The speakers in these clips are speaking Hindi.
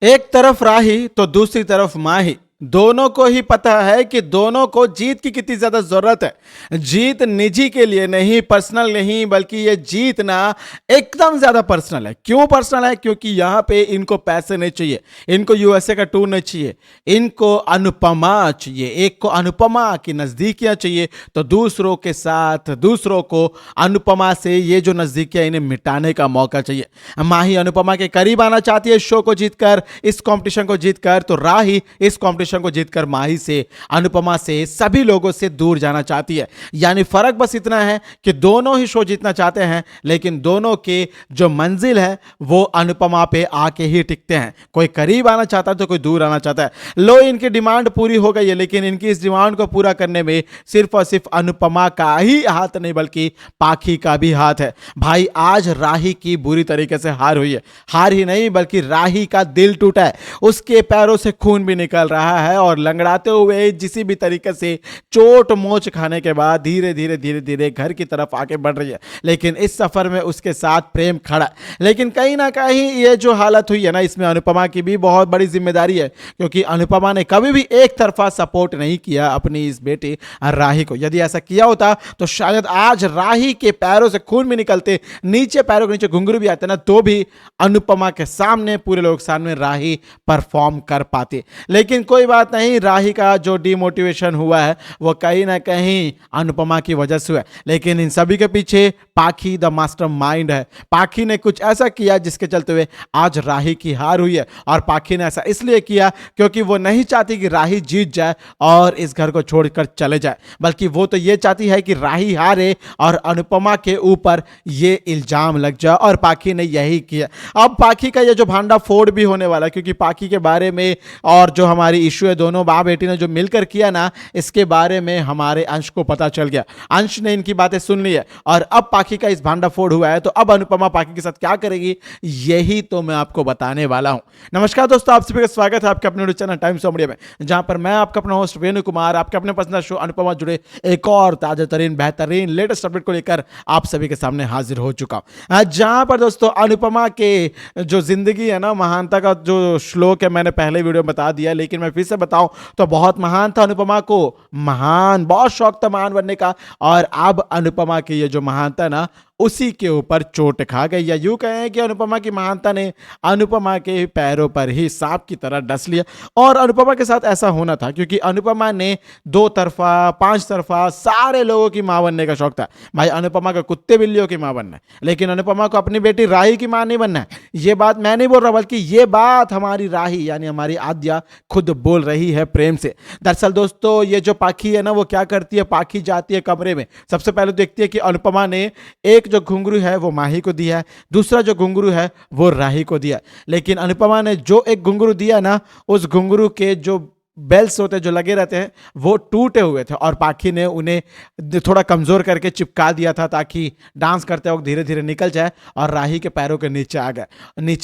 एक तरफ राही तो दूसरी तरफ माही। दोनों को ही पता है कि दोनों को जीत की कितनी ज्यादा जरूरत है। जीत निजी के लिए नहीं, पर्सनल नहीं, बल्कि ये जीत ना एकदम ज्यादा पर्सनल है। क्यों पर्सनल है? क्योंकि यहां पे इनको पैसे नहीं चाहिए, इनको यूएसए का टूर नहीं चाहिए, इनको अनुपमा चाहिए। एक को अनुपमा की नजदीकियां चाहिए तो दूसरों के साथ, दूसरों को अनुपमा से ये जो नजदीकियां इन्हें मिटाने का मौका चाहिए। माही अनुपमा के करीब आना चाहती है शो को जीतकर, इस कंपटीशन को जीतकर, तो राही इस कंपटीशन को जीतकर माही से, अनुपमा से, सभी लोगों से दूर जाना चाहती है। यानी फर्क बस इतना है कि दोनों ही शो जीतना चाहते हैं, लेकिन दोनों के जो मंजिल है वो अनुपमा पे आके ही टिकते हैं। कोई करीब आना चाहता है तो कोई दूर आना चाहता है। लो, इनकी डिमांड पूरी हो गई है, लेकिन इनकी इस डिमांड को पूरा करने में सिर्फ और सिर्फ अनुपमा का ही हाथ नहीं, बल्कि पाखी का भी हाथ है। भाई, आज राही की बुरी तरीके से हार हुई है। हार ही नहीं, बल्कि राही का दिल टूटा है, उसके पैरों से खून भी निकल रहा है और लंगड़ाते हुए जिसी भी तरीके से चोट मोच खाने के बाद धीरे धीरे धीरे धीरे घर की तरफ आगे बढ़ रही है। लेकिन इस सफर में उसके साथ प्रेम खड़ा है। लेकिन कहीं ना कहीं ये जो हालत हुई है ना, इसमें अनुपमा की भी बहुत बड़ी जिम्मेदारी है, क्योंकि अनुपमा ने कभी भी एक तरफा सपोर्ट नहीं किया अपनी इस बेटी राही को। यदि ऐसा किया होता तो शायद आज राही के पैरों से खून भी निकलते, नीचे पैरों के नीचे घुंघरू भी आते ना, तो भी अनुपमा के सामने, पूरे लोग सामने राही परफॉर्म कर पाती। लेकिन कोई बात नहीं, राही का जो डिमोटिवेशन हुआ है वो कहीं ना कहीं अनुपमा की वजह से हुआ है। लेकिन इन सभी के पीछे पाखी द मास्टर माइंड है। पाखी ने कुछ ऐसा किया जिसके चलते हुए आज राही की हार हुई है। और पाखी ने ऐसा इसलिए किया क्योंकि वो नहीं चाहती कि राही जीत जाए और इस घर को छोड़कर चले जाए, बल्कि वो तो ये चाहती है कि राही हारे और अनुपमा के ऊपर ये इल्जाम लग जाए, और पाखी ने यही किया। अब पाखी का ये जो भांडा फोड़ भी होने वाला है, क्योंकि पाखी के बारे में और जो हमारी इशू है, दोनों बाप बेटी ने जो मिलकर किया ना, इसके बारे में हमारे अंश को पता चल गया। अंश ने इनकी बातें सुन ली है और अब पाखी का इस भांडा फोड़ हुआ है। तो अब अनुपमा पाखी के साथ क्या करेगी, यही तो मैं आपको बताने वाला हूं। नमस्कार दोस्तों, आप सभी का स्वागत है आपके अपने चैनल टाइम्स ऑफ इंडिया में, जहां पर मैं आपका अपना होस्ट वेणु कुमार आपके अपने पसंदीदा शो अनुपमा जुड़े एक और ताजा तरीन, बेहतरीन, लेटेस्ट अपडेट को लेकर आप सभी के सामने हाजिर हो चुका हूं। जहां पर दोस्तों अनुपमा के जो जिंदगी है ना, महानता का जो श्लोक है, मैंने पहले वीडियो में बता दिया, लेकिन मैं फिर से बताऊं तो बहुत महान था अनुपमा को, महान, बहुत शौक था महान बनने का। और अब अनुपमा की ये जो महानता ना, उसी के ऊपर चोट खा गई, या यूं कहें कि अनुपमा की महानता ने अनुपमा के पैरों पर ही सांप की तरह डस लिया। और अनुपमा के साथ ऐसा होना था क्योंकि अनुपमा ने दो तरफा, पांच तरफा सारे लोगों की मां बनने का शौक था। भाई, अनुपमा का कुत्ते बिल्लियों की मां बनना है, लेकिन अनुपमा को अपनी बेटी राही की मां नहीं बनना है। ये बात मैं नहीं बोल रहा, बल्कि ये बात हमारी राही यानी हमारी आद्या खुद बोल रही है प्रेम से। दरअसल दोस्तों, ये जो पाखी है ना, वो क्या करती है, पाखी जाती है कमरे में, सबसे पहले देखती है कि अनुपमा ने एक जो घुंघरू है वो माही को दिया है, दूसरा जो घुंघरू है वो राही को दिया। लेकिन अनुपमा ने जो एक घुंघरू दिया ना, उस घुंघरू के जो बेल्स होते जो लगे रहते हैं वो टूटे हुए थे, और पाखी ने उन्हें थोड़ा कमजोर करके चिपका दिया था ताकि डांस करते वक्त धीरे धीरे निकल जाए और राही के पैरों के नीचे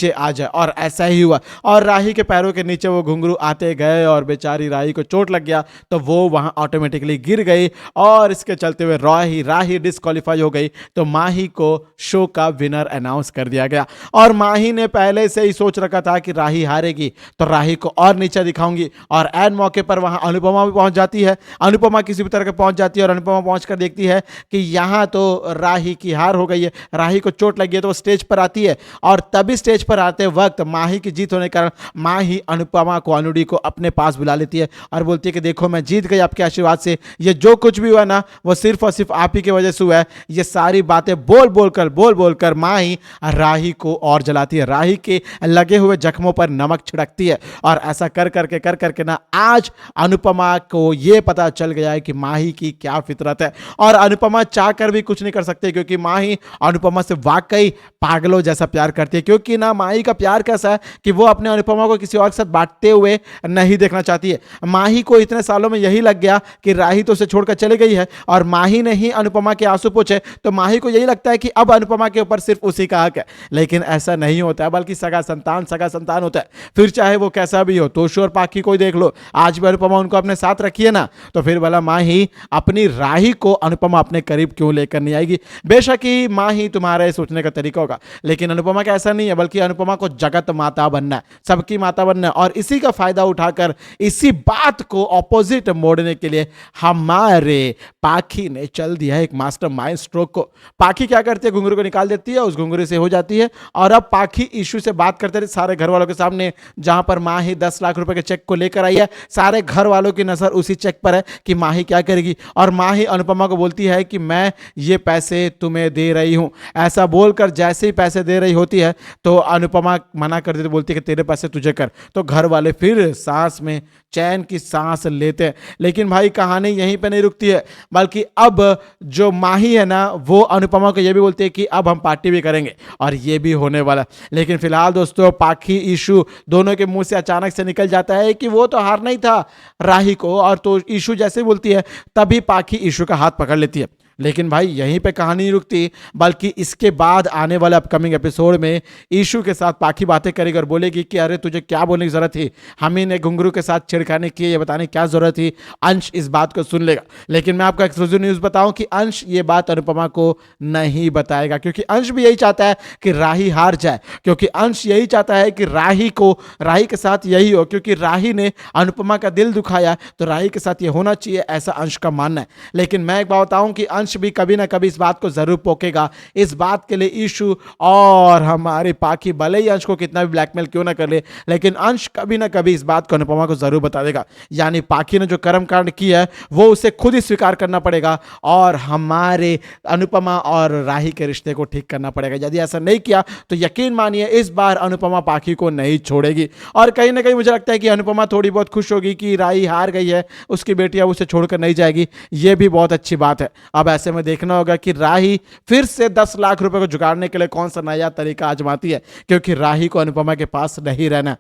आ जाए। और ऐसा ही हुआ, और राही के पैरों के नीचे वो घुंघरू आते गए और बेचारी राही को चोट लग गया, तो वो वहां ऑटोमेटिकली गिर गई, और इसके चलते हुए राही डिस्क्वालीफाई हो गई। तो माही को शो का विनर अनाउंस कर दिया गया। और माही ने पहले से ही सोच रखा था कि राही हारेगी तो राही को और नीचे दिखाऊंगी, और एन मौके पर वहां अनुपमा भी पहुंच जाती है। अनुपमा किसी भी तरह के पहुंच जाती है और अनुपमा पहुंचकर देखती है कि यहां तो राही की हार हो गई है, राही को चोट लगी है, तो वो स्टेज पर आती है। और तभी स्टेज पर आते वक्त माही की जीत होने के कारण माही अनुपमा को, अनुडी को अपने पास बुला लेती है और बोलती है कि देखो, मैं जीत गई आपके आशीर्वाद से, ये जो कुछ भी हुआ ना वो सिर्फ और सिर्फ आप ही की वजह से हुआ है। ये सारी बातें बोल बोलकर माही राही को और जलाती है, राही के लगे हुए जख्मों पर नमक छिड़कती है। और ऐसा कर करके ना आज अनुपमा को यह पता चल गया है कि माही की क्या फितरत है, और अनुपमा चाहकर भी कुछ नहीं कर सकते, क्योंकि माही अनुपमा से वाकई पागलों जैसा प्यार करती है। क्योंकि ना माही का प्यार कैसा है कि वो अपने अनुपमा को किसी और के साथ बांटते हुए नहीं देखना चाहती है। माही को इतने सालों में यही लग गया कि राही तो उसे छोड़कर चली गई है और माही ने ही अनुपमा के आंसू पोंछे, तो माही को यही लगता है कि अब अनुपमा के ऊपर सिर्फ उसी का हक है। लेकिन ऐसा नहीं होता है, बल्कि सगा संतान होता है, फिर चाहे वो कैसा भी हो। तोशू और पाखी को देख लो, आज भी अनुपमा उनको अपने साथ रखी है ना, तो फिर वाला माही अपनी राही को अनुपमा अपने करीब क्यों लेकर नहीं आएगी। बेशक ही माही तुम्हारे सोचने का तरीका होगा, लेकिन अनुपमा का ऐसा नहीं है, बल्कि अनुपमा को जगत माता बनना है, सबकी माता बनना है। और इसी का फायदा उठाकर इसी बात को ऑपोजिट मोड़ने के लिए हमारे पाखी ने चल दिया है एक मास्टर माइंड स्ट्रोक को। पाखी क्या करती है, घुंघरू को निकाल देती है, उस घुंघरू से हो जाती है। और अब पाखी इशू से बात करते रहे सारे घर वालों के सामने, जहां पर माही 10 लाख रुपए के चेक को लेकर आई है। सारे घर वालों की नजर उसी चेक पर है कि माही क्या करेगी। और माही अनुपमा को बोलती है कि मैं ये पैसे तुम्हें दे रही हूं। ऐसा बोलकर जैसे ही पैसे दे रही होती है तो अनुपमा मना कर देती, बोलती है कि तेरे पैसे तुझे कर। तो घर वाले फिर सांस में चैन की सांस लेते हैं। लेकिन भाई कहानी यहीं पे नहीं रुकती है, बल्कि अब जो माही है ना, वो अनुपमा को ये भी बोलती है कि अब हम पार्टी भी करेंगे, और ये भी होने वाला। लेकिन फिलहाल दोस्तों पाखी ईशू दोनों के मुंह से अचानक से निकल जाता है कि वो तो हारना ही था राही को। और तो ईशू जैसे बोलती है तभी पाखी ईशू का हाथ पकड़ लेती है। लेकिन भाई यहीं पे कहानी नहीं रुकती, बल्कि इसके बाद आने वाले अपकमिंग एपिसोड में ईशू के साथ पाखी बातें करेगी और बोलेगी कि अरे तुझे क्या बोलने की जरूरत थी, हम ही ने घुंघरू के साथ छिड़खाने की, ये बताने क्या जरूरत थी। अंश इस बात को सुन लेगा। लेकिन मैं आपको एक्सक्लूसिव न्यूज बताऊं कि अंश ये बात अनुपमा को नहीं बताएगा, क्योंकि अंश भी यही चाहता है कि राही हार जाए, क्योंकि अंश यही चाहता है कि राही के साथ यही हो, क्योंकि राही ने अनुपमा का दिल दुखाया तो राही के साथ ये होना चाहिए, ऐसा अंश का मानना है। लेकिन मैं एक बात बताऊं कि अंश भी कभी ना कभी इस बात को जरूर पोकेगा। इस बात के लिए ईशू और हमारे पाखी भले ही अंश को कितना भी ब्लैकमेल क्यों ना कर ले, लेकिन अंश कभी ना कभी इस बात को अनुपमा को जरूर बता देगा। यानी पाखी ने जो कर्म कांड किया है वो उसे खुद ही स्वीकार करना पड़ेगा और हमारे अनुपमा और राही के रिश्ते को ठीक करना पड़ेगा। यदि ऐसा नहीं किया तो यकीन मानिए इस बार अनुपमा पाखी को नहीं छोड़ेगी। और कहीं ना कहीं मुझे लगता है कि अनुपमा थोड़ी बहुत खुश होगी कि राही हार गई है, उसकी बेटी अब उसे छोड़कर नहीं जाएगी। यह भी बहुत अच्छी बात है। अब ऐसे में देखना होगा कि राही फिर से 10 लाख रुपए को जुगाड़ने के लिए कौन सा नया तरीका आजमाती है, क्योंकि राही को अनुपमा के पास नहीं रहना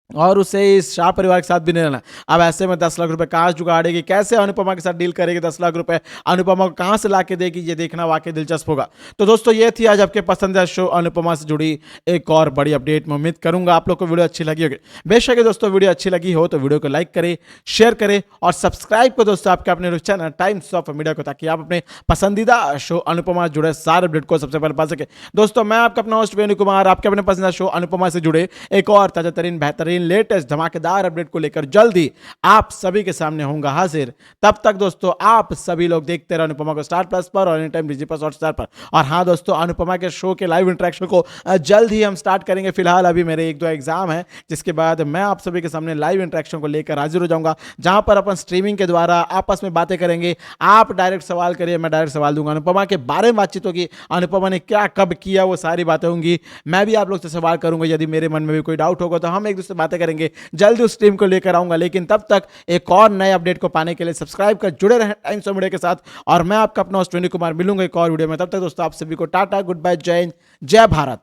और उसे इस शाह परिवार के साथ भी नहीं रहना। अब ऐसे में 10 लाख रुपए कहां जुगाड़ेगी, कैसे अनुपमा के साथ डील करेगी, 10 लाख रुपए अनुपमा को कहां से लाके देगी, ये देखना वाकई दिलचस्प होगा। तो दोस्तों ये थी आज आपके पसंदीदा शो अनुपमा से जुड़ी एक और बड़ी अपडेट। मैं उम्मीद करूंगा आप लोग को वीडियो अच्छी लगी होगी। बेशक है दोस्तों, वीडियो अच्छी लगी हो तो वीडियो को लाइक करें, शेयर करें और सब्सक्राइब करो दोस्तों आपके अपने चैनल टाइम्स ऑफ मीडिया को, ताकि आप अपने पसंदीदा शो अनुपमा से जुड़े सारे अपडेट को सबसे पहले पा सके। दोस्तों मैं आपका अपना होस्ट वेणु कुमार आपके अपने पसंदीदा शो अनुपमा से जुड़े एक और ताजा तरीन बेहतरीन लेटेस्ट धमाकेदार अपडेट को लेकर जल्दी आप सभी के सामने होऊंगा हाजिर। तब तक दोस्तों आप सभी लोग देखते रहो अनुपमा को स्टार प्लस पर और एनी टाइम डिजी प्लस हॉटस्टार पर। और हाँ दोस्तों, अनुपमा के शो के लाइव इंटरेक्शन को जल्द ही हम स्टार्ट करेंगे। फिलहाल अभी मेरे 1-2 एग्जाम है, जिसके बाद मैं आप सभी के सामने लाइव इंटरेक्शन को लेकर हाजिर हो जाऊंगा, जहां पर अपन स्ट्रीमिंग के द्वारा आपस में बातें करेंगे। आप डायरेक्ट सवाल करिए, मैं डायरेक्ट सवाल दूंगा। अनुपमा के बारे में बातचीत होगी, अनुपमा ने क्या कब किया वो सारी बातें होंगी। मैं भी आप लोग से सवाल करूंगा, यदि मेरे मन में भी कोई डाउट होगा तो हम एक दूसरे से बातें करेंगे। जल्दी उस टीम को लेकर आऊंगा। लेकिन तब तक एक और नए अपडेट को पाने के लिए सब्सक्राइब कर जुड़े रहें टाइम्स ऑफ मीडिया के साथ। और मैं आपका अपना होस्ट वेणु कुमार मिलूंगा एक और वीडियो में। तब तक दोस्तों आप सभी को टाटा, गुड बाय, जय हिंद, जय भारत।